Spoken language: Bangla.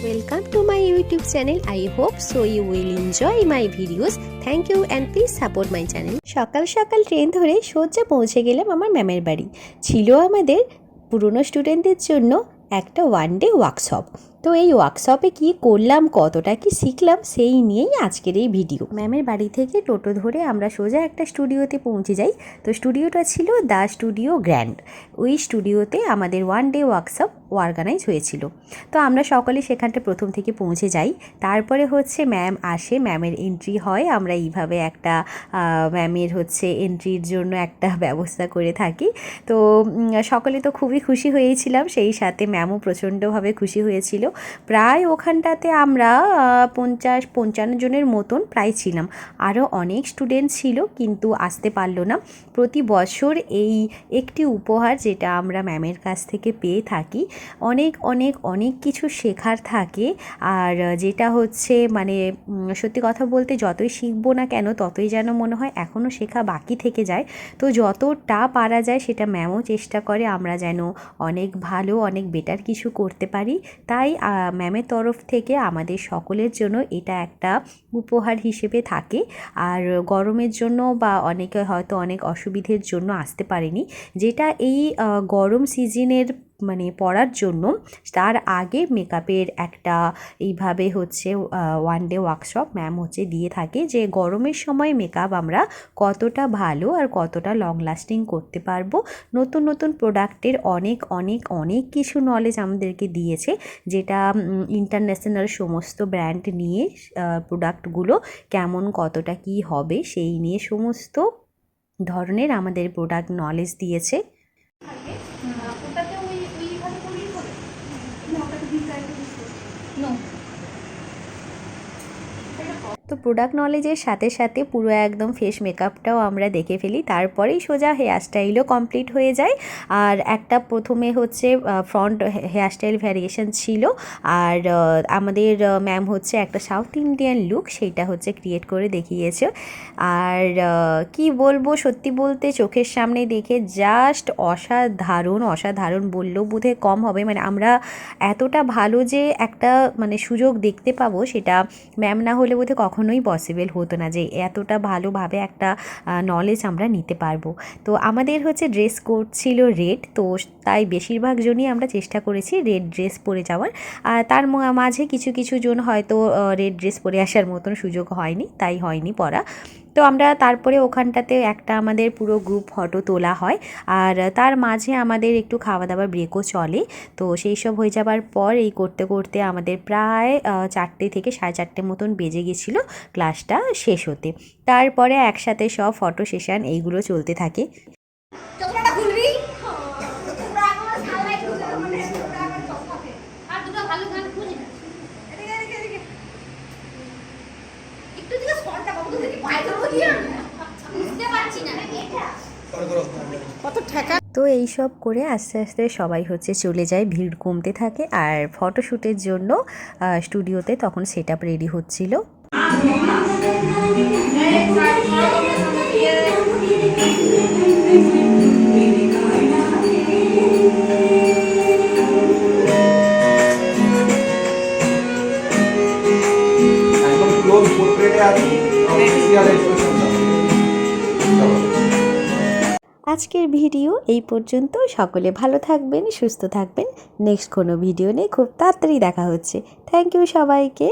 Welcome to my YouTube channel. I hope so you will enjoy my videos. Thank you and please support my channel. সকাল সকাল ট্রেন ধরে সোজা পৌঁছে গেলাম আমার ম্যামের বাড়ি। ছিল আমাদের পুরনো স্টুডেন্টদের জন্য একটা ওয়ান ডে ওয়ার্কশপ। তো এই ওয়ার্কশপে কি করলাম, কতটা কি শিখলাম, সেই নিয়েই আজকের এই ভিডিও। ম্যামের বাড়ি থেকে টোটো ধরে আমরা সোজা একটা স্টুডিওতে পৌঁছে যাই। তো স্টুডিওটা ছিল দ্য স্টুডিও গ্র্যান্ড। ওই স্টুডিওতে আমাদের ওয়ান ডে ওয়ার্কশপ অর্গানাইজ হয়েছিল। তো আমরা সকলে সেখানটা প্রথম থেকে পৌঁছে যাই। তারপরে হচ্ছে ম্যাম আসে, ম্যামের এন্ট্রি হয়। আমরা এইভাবে একটা ম্যামের হচ্ছে এন্ট্রির জন্য একটা ব্যবস্থা করে থাকি। তো সকলে তো খুবই খুশি হয়েছিলাম, সেই সাথে ম্যামও প্রচণ্ডভাবে খুশি হয়েছিল। প্রায় ওখানটাতে আমরা 50-55 জনের মতন প্রায় ছিলাম। আরও অনেক স্টুডেন্ট ছিল কিন্তু আসতে পারলো না। প্রতি বছর এই একটি উপহার যেটা আমরা ম্যামের কাছ থেকে পেয়ে থাকি, অনেক অনেক অনেক কিছু শেখার থাকে। আর যেটা হচ্ছে মানে সত্যি কথা বলতে যতই শিখবো না কেন ততই যেন মনে হয় এখনও শেখা বাকি থেকে যায়। তো যতটা পারা যায় সেটা ম্যামও চেষ্টা করে আমরা যেন অনেক ভালো, অনেক বেটার কিছু করতে পারি। তাই ম্যামের তরফ থেকে আমাদের সকলের জন্য এটা একটা উপহার হিসেবে থাকে। আর গরমের জন্য বা অনেকে হয়তো অনেক অসুবিধের জন্য আসতে পারেনি, যেটা এই গরম সিজনের মানে পড়ার জন্য তার আগে মেকআপের একটা এইভাবে হচ্ছে ওয়ান ডে ওয়ার্কশপ ম্যাম হচ্ছে দিয়ে থাকে, যে গরমের সময় মেকআপ আমরা কতটা ভালো আর কতটা লং লাস্টিং করতে পারবো। নতুন নতুন প্রোডাক্টের অনেক অনেক অনেক কিছু নলেজ আমাদেরকে দিয়েছে, যেটা ইন্টারন্যাশনাল সমস্ত ব্র্যান্ড নিয়ে প্রোডাক্টগুলো কেমন কতটা কি হবে সেই নিয়ে সমস্ত ধরনের আমাদের প্রোডাক্ট নলেজ দিয়েছে। তো প্রোডাক্ট নলেজের সাথে সাথে পুরো একদম ফেস মেকআপটাও আমরা দেখে ফেলি। তারপরেই সোজা হেয়ার স্টাইলও কমপ্লিট হয়ে যায়। আর একটা প্রথমে হচ্ছে ফ্রন্ট হেয়ার স্টাইল ভ্যারিয়েশন ছিল, আর আমাদের ম্যাম হচ্ছে একটা সাউথ ইন্ডিয়ান লুক সেইটা হচ্ছে ক্রিয়েট করে দেখিয়েছে। আর কি বলবো, সত্যি বলতে চোখের সামনে দেখে জাস্ট অসাধারণ, অসাধারণ বললেও বোধহয় কম হবে। মানে আমরা এতটা ভালো যে একটা মানে সুযোগ দেখতে পাবো, সেটা ম্যাম না হলে বোধহয় কখনোই পসিবল হতো না যে এতটা ভালোভাবে একটা নলেজ আমরা নিতে পারবো। তো আমাদের হচ্ছে ড্রেস কোড ছিল রেড, তো তাই বেশিরভাগ জনই আমরা চেষ্টা করেছি রেড ড্রেস পরে যাওয়ার। আর তার মাঝে কিছু কিছু জন হয়তো রেড ড্রেস পরে আসার মতন সুযোগ হয়নি, তাই হয়নি পরা। তো আমরা তারপরে ওখানটাতে একটা আমাদের পুরো গ্রুপ ফটো তোলা হয়, আর তার মাঝে আমাদের একটু খাওয়া দাওয়ার ব্রেকও চলে। তো সেই সব হয়ে যাবার পর এই করতে করতে আমাদের প্রায় 4টে থেকে 4:30 মতন বেজে গেছিলো ক্লাসটা শেষ হতে। তারপরে একসাথে সব ফটো সেশন এইগুলো চলতে থাকে। তো এইসব করে আস্তে আস্তে সবাই হচ্ছে চলে যায়, ভিড় কমতে থাকে। আর ফটোশ্যুটের জন্য স্টুডিওতে তখন সেট আপ রেডি হচ্ছিল। আজকের ভিডিও এই পর্যন্ত। সকলে ভালো থাকবেন, সুস্থ থাকবেন। নেক্সট কোনো ভিডিও নিয়ে খুব তাড়াতাড়ি দেখা হচ্ছে। থ্যাংক ইউ সবাইকে।